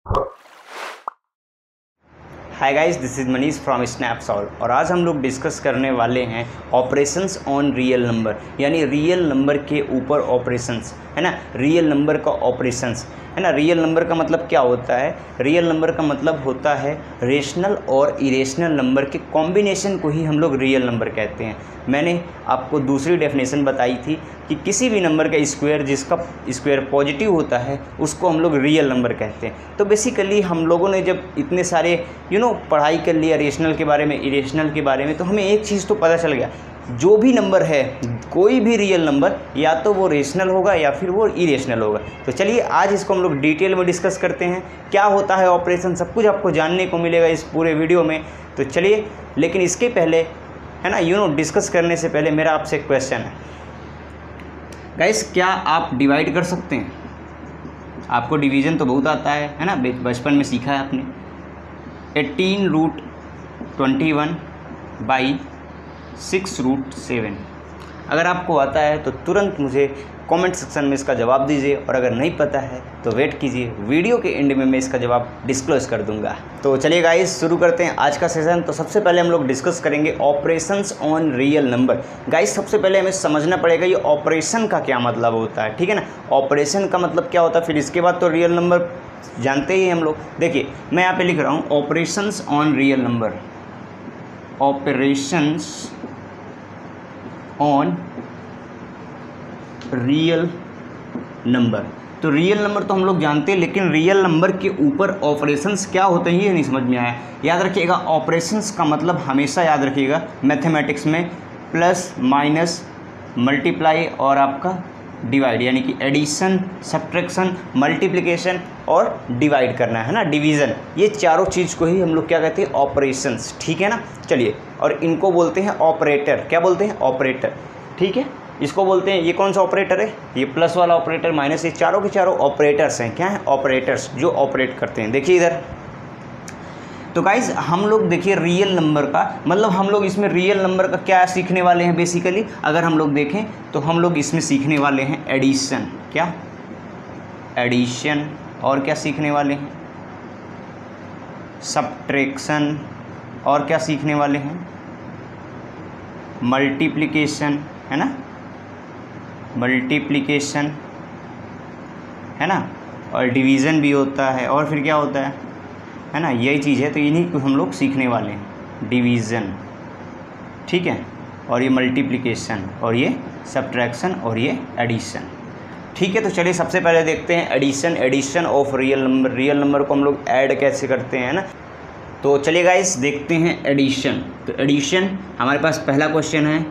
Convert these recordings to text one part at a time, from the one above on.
Hi guys, this is Manish from Snapsolve और आज हम लोग डिस्कस करने वाले हैं ऑपरेशंस ऑन रियल नंबर, यानी रियल नंबर के ऊपर ऑपरेशंस, है ना। रियल नंबर का ऑपरेशंस, है ना। रियल नंबर का मतलब क्या होता है? रियल नंबर का मतलब होता है रेशनल और इरेशनल नंबर के कॉम्बिनेशन को ही हम लोग रियल नंबर कहते हैं। मैंने आपको दूसरी डेफिनेशन बताई थी कि किसी भी नंबर का स्क्वायर जिसका स्क्वायर पॉजिटिव होता है उसको हम लोग रियल नंबर कहते हैं। तो बेसिकली हम लोगों ने जब इतने सारे पढ़ाई कर लिया रेशनल के बारे में, इरेशनल के बारे में, तो हमें एक चीज़ तो पता चल गया, जो भी नंबर है, कोई भी रियल नंबर या तो वो रेशनल होगा या फिर वो इरेशनल होगा। तो चलिए आज इसको हम लोग डिटेल में डिस्कस करते हैं, क्या होता है ऑपरेशन, सब कुछ आपको जानने को मिलेगा इस पूरे वीडियो में। तो चलिए, लेकिन इसके पहले, है ना, डिस्कस करने से पहले मेरा आपसे एक क्वेश्चन है गाइस, क्या आप डिवाइड कर सकते हैं? आपको डिवीज़न तो बहुत आता है ना, बचपन में सीखा है आपने। 18√21/6√7 अगर आपको आता है तो तुरंत मुझे कमेंट सेक्शन में इसका जवाब दीजिए, और अगर नहीं पता है तो वेट कीजिए, वीडियो के एंड में मैं इसका जवाब डिस्क्लोज कर दूंगा। तो चलिए गाइस, शुरू करते हैं आज का सेशन। तो सबसे पहले हम लोग डिस्कस करेंगे operations on real number. Guys सबसे पहले हमें समझना पड़ेगा ये ऑपरेशन का क्या मतलब होता है, ठीक है ना। ऑपरेशन का मतलब क्या होता है, फिर इसके बाद तो रियल नंबर जानते ही हम लोग। देखिए मैं यहाँ पे लिख रहा हूँ operations on real number, operations on real number. तो रियल नंबर तो हम लोग जानते हैं, लेकिन रियल नंबर के ऊपर ऑपरेशंस क्या होते हैं ये नहीं समझ में आया। याद रखिएगा, ऑपरेशंस का मतलब हमेशा याद रखिएगा मैथमेटिक्स में प्लस माइनस मल्टीप्लाई और आपका डिवाइड, यानी कि एडिशन, सब्ट्रैक्शन, मल्टीप्लिकेशन और डिवाइड करना, है ना, डिवीज़न। ये चारों चीज़ को ही हम लोग क्या कहते हैं? ऑपरेशंस, ठीक है ना। चलिए, और इनको बोलते हैं ऑपरेटर। क्या बोलते हैं? ऑपरेटर, ठीक है। इसको बोलते हैं, ये कौन सा ऑपरेटर है? ये प्लस वाला ऑपरेटर, माइनस, ये चारों के चारों ऑपरेटर्स हैं। क्या है? ऑपरेटर्स, जो ऑपरेट करते हैं। देखिए इधर, तो गाइज हम लोग देखिए रियल नंबर का मतलब हम लोग इसमें रियल नंबर का क्या सीखने वाले हैं बेसिकली। अगर हम लोग देखें तो हम लोग इसमें सीखने वाले हैं एडिशन। क्या? एडिशन। और क्या सीखने वाले हैं? सब्ट्रैक्शन। और क्या सीखने वाले हैं? मल्टीप्लिकेशन, है ना, मल्टीप्लिकेशन, है ना, और डिवीज़न भी होता है। और फिर क्या होता है ना, यही चीज़ है। तो इन्हीं को हम लोग सीखने वाले हैं, डिवीज़न, ठीक है, और ये मल्टीप्लिकेशन, और ये सब्ट्रैक्शन, और ये एडिशन, ठीक है। तो चलिए सबसे पहले देखते हैं addition. Addition of real number. Real number को हम लोग ऐड कैसे करते हैं ना। तो चलिए गाइस देखते हैं एडिशन। तो एडिशन हमारे पास पहला क्वेश्चन है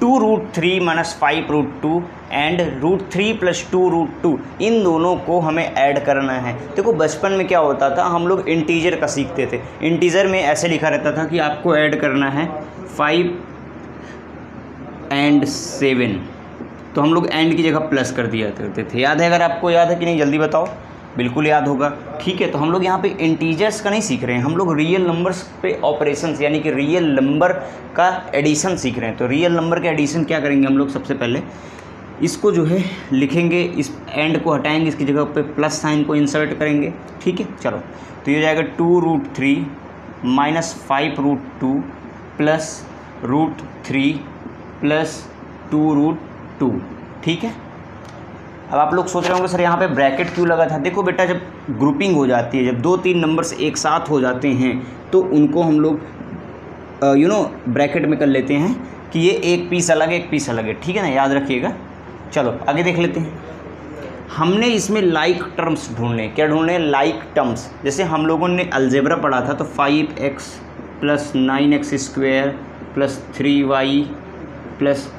2√3 - 5√2 एंड √3 + 2√2, इन दोनों को हमें ऐड करना है। देखो बचपन में क्या होता था, हम लोग इंटीजर का सीखते थे। इंटीजर में ऐसे लिखा रहता था कि आपको ऐड करना है 5 और 7, तो हम लोग एंड की जगह प्लस कर दिया करते थे। याद है? अगर आपको याद है कि नहीं जल्दी बताओ। बिल्कुल याद होगा, ठीक है। तो हम लोग यहाँ पे इंटीजर्स का नहीं सीख रहे हैं, हम लोग रियल नंबर्स पे ऑपरेशंस, यानी कि रियल नंबर का एडिशन सीख रहे हैं। तो रियल नंबर का एडिशन क्या करेंगे हम लोग? सबसे पहले इसको जो है लिखेंगे, इस एंड को हटाएंगे, इसकी जगह पे प्लस साइन को इंसर्ट करेंगे, ठीक है। चलो, तो ये हो जाएगा 2√3 - 5√2 + √3 + 2√2, ठीक है। अब आप लोग सोच रहे होंगे सर यहाँ पे ब्रैकेट क्यों लगा था? देखो बेटा, जब ग्रुपिंग हो जाती है, जब 2-3 नंबर्स एक साथ हो जाते हैं तो उनको हम लोग ब्रैकेट में कर लेते हैं कि ये एक पीस अलग है, एक पीस अलग है, ठीक है ना, याद रखिएगा। चलो आगे देख लेते हैं। हमने इसमें लाइक टर्म्स ढूंढने। क्या ढूंढने? Like terms. जैसे हम लोगों ने अलजेब्रा पढ़ा था, तो 5x + 9x² + 3y +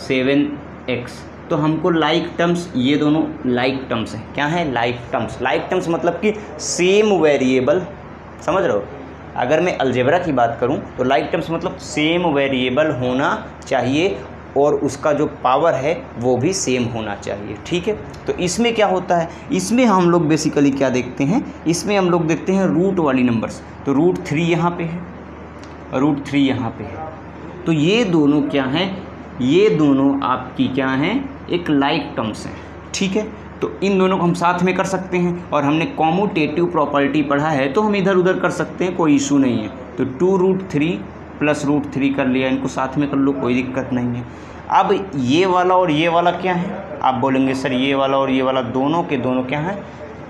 7x, तो हमको लाइक टर्म्स, ये दोनों लाइक टर्म्स हैं। क्या है? Like terms. लाइक टर्म्स मतलब कि सेम वेरिएबल, समझ रहे हो। अगर मैं अलजेब्रा की बात करूं तो लाइक टर्म्स मतलब सेम वेरिएबल होना चाहिए और उसका जो पावर है वो भी सेम होना चाहिए, ठीक है। तो इसमें क्या होता है, इसमें हम लोग बेसिकली क्या देखते हैं, इसमें हम लोग देखते हैं रूट वाली नंबर्स। तो √3 यहाँ पे है, √3 यहाँ पे है, तो ये दोनों क्या हैं, ये दोनों आपकी क्या हैं, एक लाइक टर्म्स हैं, ठीक है। तो इन दोनों को हम साथ में कर सकते हैं, और हमने कॉम्यूटेटिव प्रॉपर्टी पढ़ा है तो हम इधर उधर कर सकते हैं, कोई इशू नहीं है। तो 2√3 प्लस √3 कर लिया, इनको साथ में कर लो, कोई दिक्कत नहीं है। अब ये वाला और ये वाला क्या है, आप बोलेंगे सर ये वाला और ये वाला दोनों के दोनों क्या है,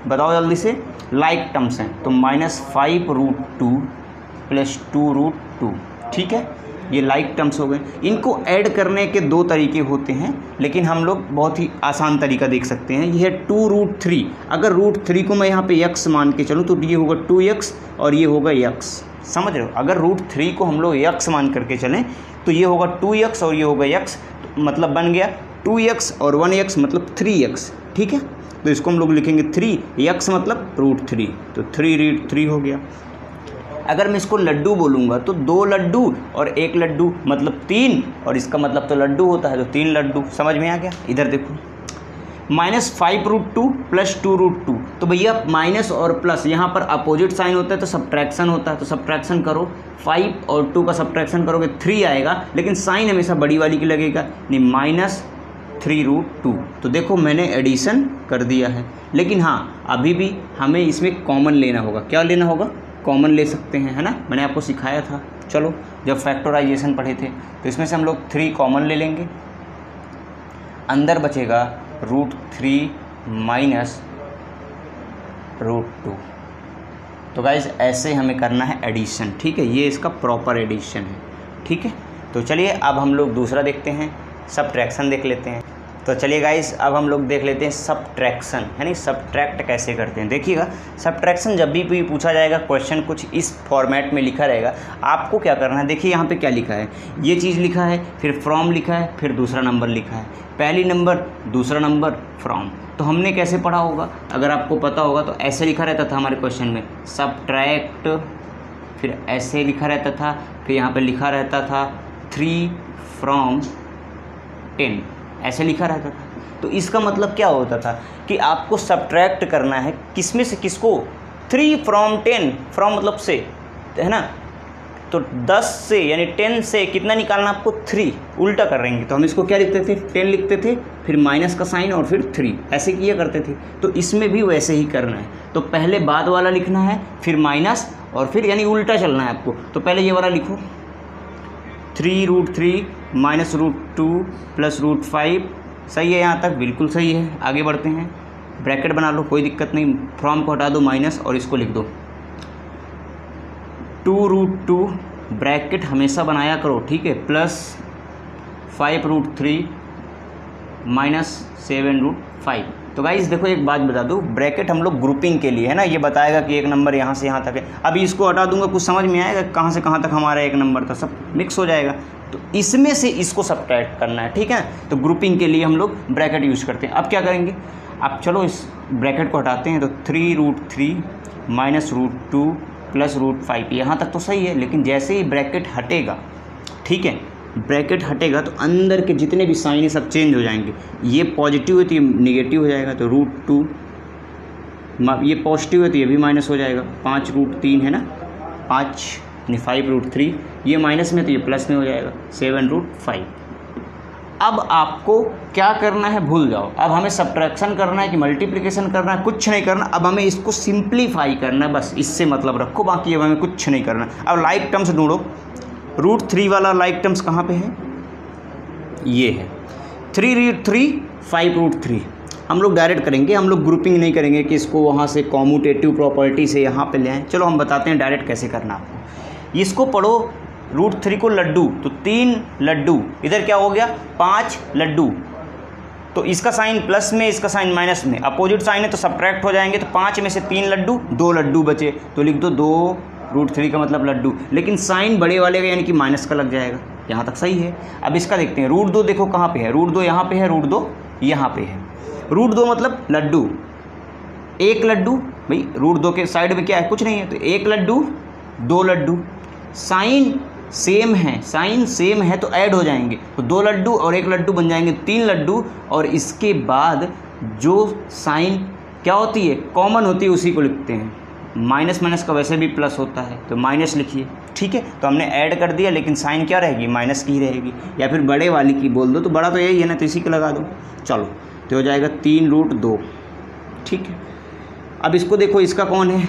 बताओ जल्दी से, लाइक टर्म्स हैं। तो -5√2 प्लस 2√2, ठीक है, ये लाइक टर्म्स हो गए। इनको ऐड करने के दो तरीके होते हैं, लेकिन हम लोग बहुत ही आसान तरीका देख सकते हैं। ये है 2√3, अगर √3 को मैं यहाँ पे x मान के चलूँ तो ये होगा 2x और ये होगा x, समझ रहे हो। अगर √3 को हम लोग x मान करके चलें तो ये होगा 2x और ये होगा x, तो मतलब बन गया 2x और 1x मतलब 3x, ठीक है। तो इसको हम लोग लिखेंगे 3x मतलब √3, तो 3√3 हो गया। अगर मैं इसको लड्डू बोलूँगा तो 2 लड्डू और 1 लड्डू मतलब 3, और इसका मतलब तो लड्डू होता है, तो 3 लड्डू, समझ में आ गया। इधर देखो -5√2 प्लस 2√2, तो भैया माइनस और प्लस यहाँ पर अपोजिट साइन होता है तो सब्ट्रैक्शन होता है, तो सब्ट्रैक्शन करो, 5 और 2 का सब्ट्रैक्शन करोगे 3 आएगा, लेकिन साइन हमेशा बड़ी वाली की लगेगा, नहीं -3√2। तो देखो मैंने एडिशन कर दिया है, लेकिन हाँ अभी भी हमें इसमें कॉमन लेना होगा। क्या लेना होगा, कॉमन ले सकते हैं, है ना, मैंने आपको सिखाया था। चलो जब फैक्टराइजेशन पढ़े थे तो इसमें से हम लोग 3 कॉमन ले लेंगे, अंदर बचेगा √3 माइनस √2। तो गाइज ऐसे हमें करना है एडिशन, ठीक है, ये इसका प्रॉपर एडिशन है, ठीक है। तो चलिए अब हम लोग दूसरा देखते हैं, सब्ट्रैक्शन देख लेते हैं। तो चलिए गाइस अब हम लोग देख लेते हैं सब्ट्रैक्शन, है नहीं, सब्ट्रैक्ट कैसे करते हैं। देखिएगा सब्ट्रैक्शन जब भी पूछा जाएगा क्वेश्चन कुछ इस फॉर्मेट में लिखा रहेगा, आपको क्या करना है, देखिए यहाँ पे क्या लिखा है, ये चीज़ लिखा है, फिर फ्रॉम लिखा है, फिर दूसरा नंबर लिखा है, पहली नंबर दूसरा नंबर फ्रॉम। तो हमने कैसे पढ़ा होगा, अगर आपको पता होगा तो ऐसे लिखा रहता था हमारे क्वेश्चन में, सब्ट्रैक्ट, फिर ऐसे लिखा रहता था, फिर यहाँ पर लिखा रहता था 3 फ्रॉम 10, ऐसे लिखा रहता था। तो इसका मतलब क्या होता था कि आपको सब्ट्रैक्ट करना है किसमें से किसको, 3 फ्रॉम 10, फ्रॉम मतलब से, है ना, तो 10 से यानी 10 से कितना निकालना आपको, 3, उल्टा कर रहेंगे। तो हम इसको क्या लिखते थे, 10 लिखते थे, फिर माइनस का साइन और फिर 3, ऐसे किया करते थे। तो इसमें भी वैसे ही करना है, तो पहले बाद वाला लिखना है, फिर माइनस, और फिर यानी उल्टा चलना है आपको। तो पहले ये वाला लिखो, 3√3 माइनस √2 प्लस √5, सही है, यहाँ तक बिल्कुल सही है। आगे बढ़ते हैं, ब्रैकेट बना लो, कोई दिक्कत नहीं, फ्रॉम को हटा दो माइनस और इसको लिख दो 2√2, ब्रैकेट हमेशा बनाया करो, ठीक है, प्लस 5√3 माइनस 7√5। तो गाइस देखो एक बात बता दूँ, ब्रैकेट हम लोग ग्रुपिंग के लिए है ना, ये बताएगा कि एक नंबर यहाँ से यहाँ तक है। अभी इसको हटा दूंगा, कुछ समझ में आएगा कहाँ से कहाँ तक हमारा एक नंबर था, सब मिक्स हो जाएगा। तो इसमें से इसको सब्ट्रैक्ट करना है, ठीक है। तो ग्रुपिंग के लिए हम लोग ब्रैकेट यूज़ करते हैं। अब क्या करेंगे, अब चलो इस ब्रैकेट को हटाते हैं, तो 3√3 माइनस √2 प्लस √5, यहाँ तक तो सही है। लेकिन जैसे ही ब्रैकेट हटेगा, ठीक है, ब्रैकेट हटेगा तो अंदर के जितने भी साइन है सब चेंज हो जाएंगे। ये पॉजिटिव है तो ये निगेटिव हो जाएगा, तो √2, ये पॉजिटिव है तो ये भी माइनस हो जाएगा, 5√3 है ना, 5 यानी 5√3, ये माइनस में तो ये प्लस में हो जाएगा 7√5। अब आपको क्या करना है, भूल जाओ, अब हमें सब्ट्रैक्शन करना है कि मल्टीप्लिकेशन करना है, कुछ नहीं करना। अब हमें इसको सिंप्लीफाई करना है, बस इससे मतलब रखो, बाकी अब हमें कुछ नहीं करना। अब लाइक टर्म्स ढूंढो, √3 वाला लाइक टर्म्स कहाँ पे है, ये है 3√3 5√3। हम लोग डायरेक्ट करेंगे, हम लोग ग्रुपिंग नहीं करेंगे कि इसको वहाँ से कॉम्यूटेटिव प्रॉपर्टी से यहाँ पे ले आएँ। चलो हम बताते हैं डायरेक्ट कैसे करना आपको। इसको पढ़ो, √3 को लड्डू, तो 3 लड्डू, इधर क्या हो गया 5 लड्डू, तो इसका साइन प्लस में, इसका साइन माइनस में, अपोजिट साइन है तो सब्ट्रैक्ट हो जाएंगे। तो 5 में से 3 लड्डू, 2 लड्डू बचे, तो लिख दो 2 √3 का मतलब लड्डू, लेकिन साइन बड़े वाले का यानी कि माइनस का लग जाएगा। यहाँ तक सही है। अब इसका देखते हैं, √2 देखो कहाँ पे है, √2 यहाँ पे है, √2 यहाँ पे है। √2 मतलब लड्डू, एक लड्डू, भाई √2 के साइड में क्या है, कुछ नहीं है, तो एक लड्डू 2 लड्डू, साइन सेम है, साइन सेम है तो ऐड हो जाएंगे, तो 2 लड्डू और 1 लड्डू बन जाएंगे 3 लड्डू। और इसके बाद जो साइन क्या होती है, कॉमन होती है, उसी को लिखते हैं। माइनस माइनस का वैसे भी प्लस होता है तो माइनस लिखिए, ठीक है। तो हमने ऐड कर दिया, लेकिन साइन क्या रहेगी, माइनस की ही रहेगी, या फिर बड़े वाली की बोल दो, तो बड़ा तो यही है ना, तो इसी को लगा दो। चलो तो हो जाएगा 3√2 ठीक है। अब इसको देखो, इसका कौन है,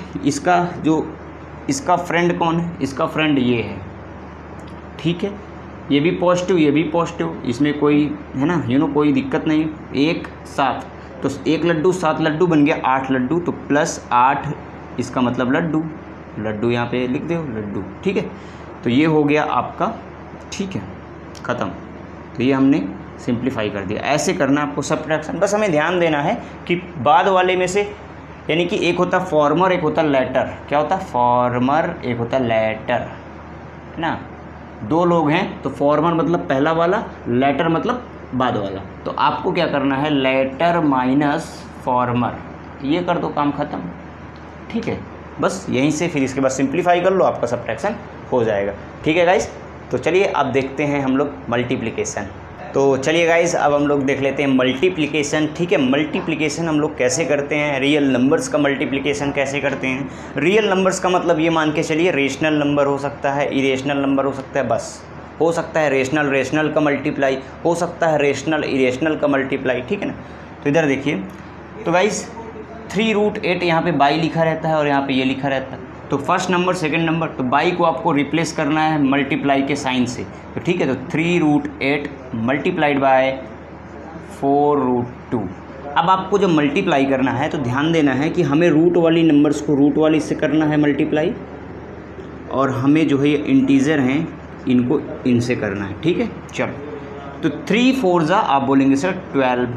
इसका फ्रेंड कौन है, इसका फ्रेंड ये है, ठीक है। ये भी पॉजिटिव, ये भी पॉजिटिव, इसमें कोई है ना, कोई दिक्कत नहीं। 1 7, तो 1 लड्डू 7 लड्डू बन गया 8 लड्डू, तो +8 इसका मतलब लड्डू यहाँ पे लिख दो लड्डू, ठीक है। तो ये हो गया आपका, ठीक है, ख़त्म। तो ये हमने सिंप्लीफाई कर दिया। ऐसे करना आपको सब्ट्रैक्शन। बस हमें ध्यान देना है कि बाद वाले में से, यानी कि एक होता फॉर्मर, एक होता लेटर। क्या होता है? फॉर्मर, एक होता लेटर, है ना। 2 लोग हैं तो फॉर्मर मतलब पहला वाला, लेटर मतलब बाद वाला। तो आपको क्या करना है, लेटर माइनस फॉर्मर, ये कर दो, काम ख़त्म, ठीक है। बस यहीं से फिर इसके बाद सिंप्लीफाई कर लो, आपका सब्ट्रैक्शन हो जाएगा, ठीक है गाइस। तो चलिए अब देखते हैं हम लोग मल्टीप्लिकेशन। तो चलिए गाइस अब हम लोग देख लेते हैं मल्टीप्लिकेशन, ठीक है। मल्टीप्लिकेशन हम लोग कैसे करते हैं, रियल नंबर्स का मल्टीप्लिकेशन कैसे करते हैं। रियल नंबर्स का मतलब ये मान के चलिए रेशनल नंबर हो सकता है, इरेशनल नंबर हो सकता है, बस हो सकता है रेशनल का मल्टीप्लाई, हो सकता है रेशनल इरेशनल का मल्टीप्लाई, ठीक है ना। तो इधर देखिए, तो गाइस 3√8 यहाँ पे बाई लिखा रहता है और यहाँ पे ये लिखा रहता है। तो फर्स्ट नंबर सेकंड नंबर, तो बाई को आपको रिप्लेस करना है मल्टीप्लाई के साइन से, तो ठीक है। तो 3√8 मल्टीप्लाइड बाय 4√2। अब आपको जब मल्टीप्लाई करना है तो ध्यान देना है कि हमें रूट वाली नंबर्स को रूट वाली से करना है मल्टीप्लाई, और हमें जो है ये इंटीजर हैं इनको इनसे करना है, ठीक है। चलो, तो 3 4 आप बोलेंगे सर 12,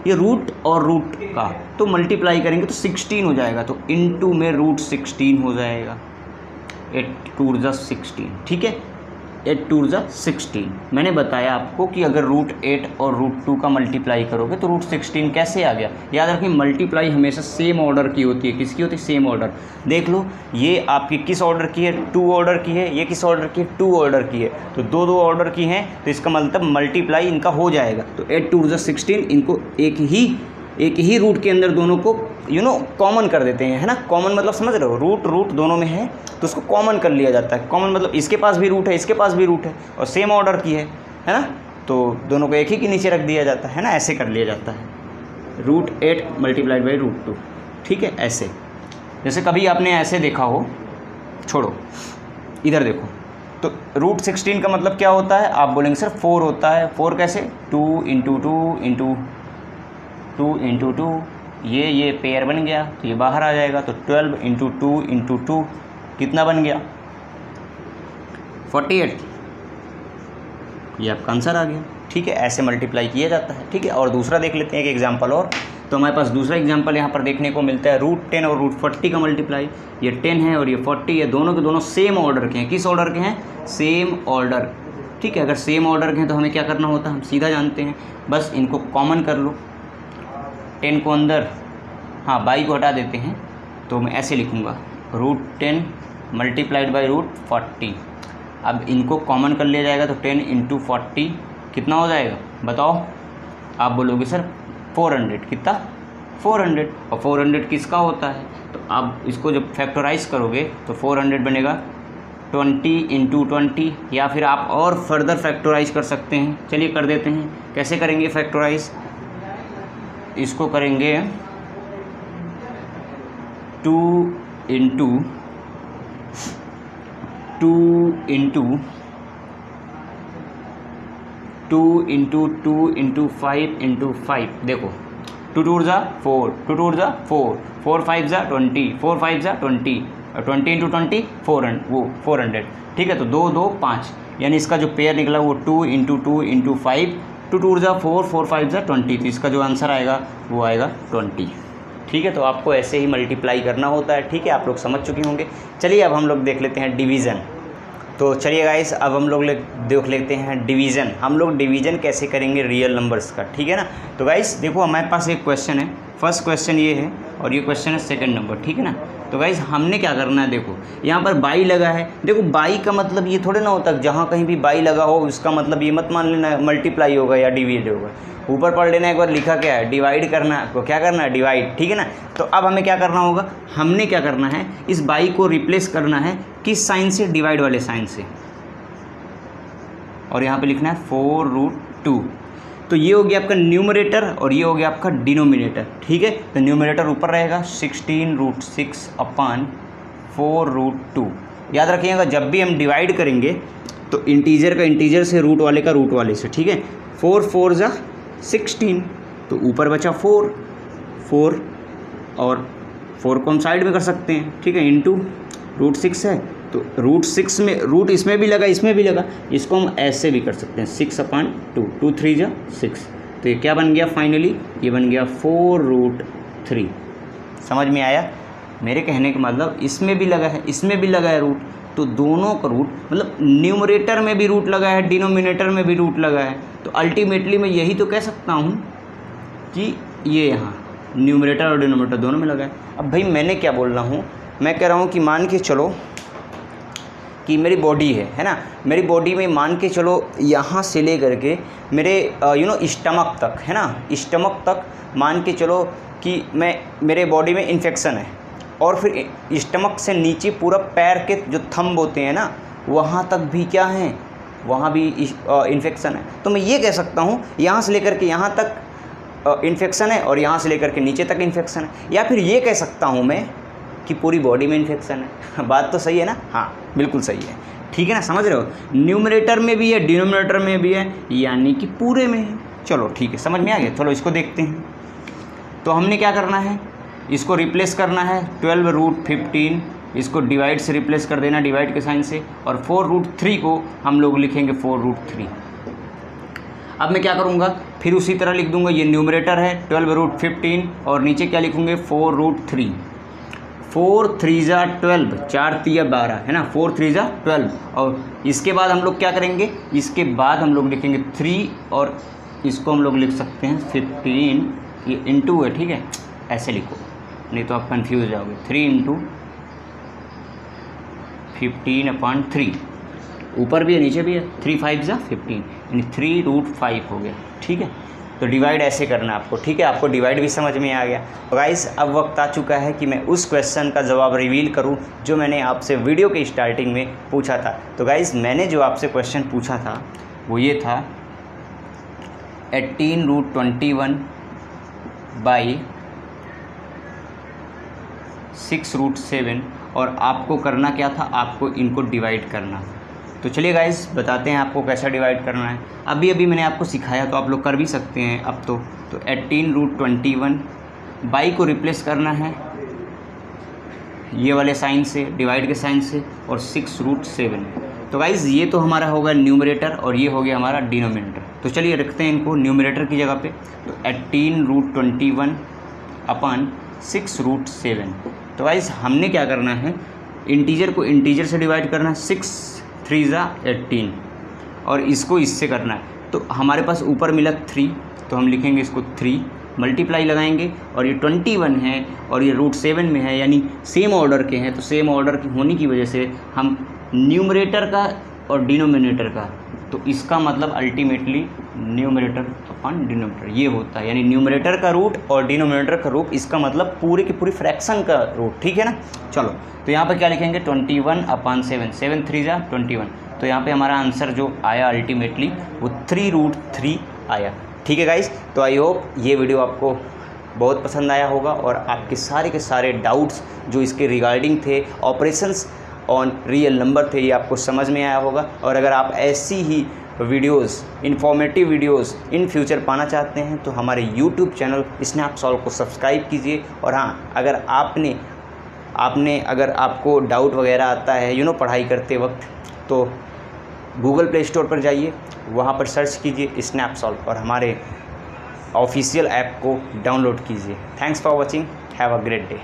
ये रूट और रूट का तो मल्टीप्लाई करेंगे तो 16 हो जाएगा, तो इनटू में √16 हो जाएगा, 8 2 16, ठीक है। 8 2 16। मैंने बताया आपको कि अगर √8 और √2 का मल्टीप्लाई करोगे तो √16 कैसे आ गया। याद रखिए मल्टीप्लाई हमेशा सेम ऑर्डर की होती है। किसकी होती है? Same order. देख लो ये आपकी किस ऑर्डर की है, 2 ऑर्डर की है, ये किस ऑर्डर की है, 2 ऑर्डर की है। तो 2 ऑर्डर की हैं तो इसका मतलब मल्टीप्लाई इनका हो जाएगा। तो 8 2 16, इनको एक ही रूट के अंदर दोनों को कॉमन कर देते हैं, है ना। कॉमन मतलब समझ रहे हो, रूट दोनों में है तो उसको कॉमन कर लिया जाता है। कॉमन मतलब इसके पास भी रूट है, इसके पास भी रूट है और सेम ऑर्डर की है ना, तो दोनों को एक ही के नीचे रख दिया जाता है ना, ऐसे कर लिया जाता है। √8 मल्टीप्लाइड बाई √2, ठीक है। ऐसे जैसे कभी आपने ऐसे देखा हो, छोड़ो इधर देखो, तो √16 का मतलब क्या होता है, आप बोलेंगे सर 4 होता है। 4 कैसे? 2 × 2 × 2, ये पेयर बन गया तो ये बाहर आ जाएगा। तो 12 × 2 × 2 कितना बन गया? 48। ये आपका आंसर आ गया, ठीक है। ऐसे मल्टीप्लाई किया जाता है, ठीक है। और दूसरा देख लेते हैं एक एग्जांपल और। तो हमारे पास दूसरा एग्जांपल यहाँ पर देखने को मिलता है, √10 और √40 का मल्टीप्लाई। ये 10 है और ये 40 है, दोनों के दोनों सेम ऑर्डर के हैं। किस ऑर्डर के हैं? सेम ऑर्डर, ठीक है। अगर सेम ऑर्डर के हैं तो हमें क्या करना होता है, हम सीधा जानते हैं, बस इनको कॉमन कर लो। 10 को अंदर, हाँ बाई को हटा देते हैं, तो मैं ऐसे लिखूँगा √10 मल्टीप्लाइड बाई √40। अब इनको कॉमन कर लिया जाएगा तो 10 × 40 कितना हो जाएगा बताओ? आप बोलोगे सर 400। कितना? 400। और 400 किसका होता है? तो आप इसको जब फैक्टराइज करोगे तो 400 बनेगा 20 × 20, या फिर आप और फर्दर फैक्टराइज कर सकते हैं। चलिए कर देते हैं। कैसे करेंगे फैक्टराइज? इसको करेंगे 2 × 2 × 5 × 5। देखो 2 2 4, 2 2 4, 4 5 20, 4 5 20, 20 × 20 400, ठीक है। तो 2 2 5, यानी इसका जो पेयर निकला वो 2 × 2 × 5, 2 2 4, 4 5 20। तो इसका जो आंसर आएगा वो आएगा 20, ठीक है। तो आपको ऐसे ही मल्टीप्लाई करना होता है, ठीक है। आप लोग समझ चुके होंगे। चलिए अब हम लोग देख लेते हैं डिवीज़न। तो चलिए गाइस अब हम लोग देख लेते हैं डिवीज़न। हम लोग डिवीज़न कैसे करेंगे रियल नंबर्स का, ठीक है ना। तो गाइस देखो हमारे पास एक क्वेश्चन है, फर्स्ट क्वेश्चन ये है और ये क्वेश्चन है सेकंड नंबर, ठीक है ना। तो गाइस हमने क्या करना है, देखो यहाँ पर बाई लगा है। देखो बाई का मतलब ये थोड़े ना होता है जहाँ कहीं भी बाई लगा हो उसका मतलब ये मत मान लेना मल्टीप्लाई होगा या डिवाइड होगा। ऊपर पढ़ लेना एक बार, लिखा क्या है, डिवाइड करना है। आपको क्या करना है, डिवाइड, ठीक है ना। तो अब हमें क्या करना होगा, हमने क्या करना है, इस बाई को रिप्लेस करना है किस साइन से? डिवाइड वाले साइन से। और यहाँ पे लिखना है 4√2। तो ये हो गया आपका न्यूमरेटर और ये हो गया आपका डिनोमिनेटर, ठीक है। तो न्यूमरेटर ऊपर रहेगा 16√6/4√2। याद रखिएगा जब भी हम डिवाइड करेंगे तो इंटीजर का इंटीजर से, रूट वाले का रूट वाले से, ठीक है। 4 4 जा 16, तो ऊपर बचा 4 और 4 को हम साइड में कर सकते हैं, ठीक है, इंटू √6 है तो √6 में रूट इसमें भी लगा इसमें भी लगा, इसको हम ऐसे भी कर सकते हैं 6/2, 2 3 जा 6, तो ये क्या बन गया फाइनली, ये बन गया 4√3। समझ में आया मेरे कहने का मतलब, इसमें भी लगा है इसमें भी लगा है रूट, तो दोनों का रूट मतलब न्यूमरेटर में भी रूट लगा है डिनोमिनेटर में भी रूट लगा है, तो अल्टीमेटली मैं यही तो कह सकता हूँ कि ये यहाँ न्यूमरेटर और डिनोमिनेटर दोनों में लगा है। अब भाई मैंने क्या बोल रहा हूँ, मैं कह रहा हूँ कि मान के चलो कि मेरी बॉडी है ना, मेरी बॉडी में मान के चलो यहाँ से ले करके मेरे स्टमक तक, है ना, स्टमक तक मान के चलो कि मेरे बॉडी में इन्फेक्शन है, और फिर स्टमक से नीचे पूरा पैर के जो थंब होते हैं ना वहाँ तक भी क्या है, वहाँ भी इन्फेक्शन है। तो मैं ये कह सकता हूँ यहाँ से लेकर के यहाँ तक इन्फेक्शन है और यहाँ से लेकर के नीचे तक इन्फेक्शन है, या फिर ये कह सकता हूँ मैं कि पूरी बॉडी में इन्फेक्शन है। बात तो सही है ना, हाँ बिल्कुल सही है, ठीक है ना, समझ रहे हो, न्यूमरेटर में भी है डिनोमिनेटर में भी है, यानी कि पूरे में है। चलो ठीक है, समझ में आ गया। चलो इसको देखते हैं। तो हमने क्या करना है, इसको रिप्लेस करना है 12√15, इसको डिवाइड से रिप्लेस कर देना, डिवाइड के साइन से, और 4√3 को हम लोग लिखेंगे 4√3। अब मैं क्या करूँगा, फिर उसी तरह लिख दूंगा, ये न्यूमरेटर है 12√15 और नीचे क्या लिखूँगे 4√3। 4 3 जा 12, 4 3 12, है ना, 4 3 जा 12, और इसके बाद हम लोग क्या करेंगे, इसके बाद हम लोग लिखेंगे 3 और इसको हम लोग लिख सकते हैं 15, ये इंटू है, ठीक है, ऐसे लिखो नहीं तो आप कंफ्यूज हो जाओगे। 3 × 15/3, ऊपर भी है नीचे भी है, 3 5 जा 15, यानी 3√5 हो गया, ठीक है। तो डिवाइड ऐसे करना आपको, ठीक है, आपको डिवाइड भी समझ में आ गया। तो गाइस अब वक्त आ चुका है कि मैं उस क्वेश्चन का जवाब रिवील करूं जो मैंने आपसे वीडियो के स्टार्टिंग में पूछा था। तो गाइस मैंने जो आपसे क्वेश्चन पूछा था वो ये था 18√21/6√7, और आपको करना क्या था, आपको इनको डिवाइड करना। तो चलिए गाइस बताते हैं आपको कैसा डिवाइड करना है। अभी अभी मैंने आपको सिखाया तो आप लोग कर भी सकते हैं अब तो 18√21 बाई को रिप्लेस करना है ये वाले साइन से, डिवाइड के साइन से, और 6√7। तो गाइस ये तो हमारा होगा न्यूमरेटर और ये हो गया हमारा डिनोमिनेटर। तो चलिए रखते हैं इनको न्यूमरेटर की जगह पे। तो 18√21/6√7। तो गाइस हमने क्या करना है, इंटीजर को इंटीजर से डिवाइड करना है, 6 3 जा 18, और इसको इससे करना है। तो हमारे पास ऊपर मिला 3, तो हम लिखेंगे इसको 3, मल्टीप्लाई लगाएंगे, और ये 21 है और ये √7 में है, यानी सेम ऑर्डर के हैं। तो सेम ऑर्डर के होने की वजह से हम न्यूमरेटर का और डिनोमिनेटर का, तो इसका मतलब अल्टीमेटली न्यूमरेटर अपन डिनोमिनेटर ये होता है, यानी न्यूमरेटर का रूट और डिनोमिनेटर का रूट, इसका मतलब पूरे की पूरी फ्रैक्शन का रूट, ठीक है ना। चलो तो यहाँ पर क्या लिखेंगे 21/7, 7 3 जा 21। तो यहाँ पे हमारा आंसर जो आया अल्टीमेटली वो 3√3 आया, ठीक है गाइस। तो आई होप ये वीडियो आपको बहुत पसंद आया होगा और आपके सारे के सारे डाउट्स जो इसके रिगार्डिंग थे, ऑपरेशंस ऑन रियल नंबर थे, ये आपको समझ में आया होगा। और अगर आप ऐसी ही videos, informative videos in future पाना चाहते हैं तो हमारे यूट्यूब चैनल स्नैप सॉल्व को सब्सक्राइब कीजिए। और हाँ, अगर अगर आपको डाउट वगैरह आता है पढ़ाई करते वक्त, तो गूगल प्ले स्टोर पर जाइए, वहाँ पर सर्च कीजिए स्नैप सॉल्व और हमारे ऑफिशियल ऐप को डाउनलोड कीजिए। Thanks for watching, have a great day.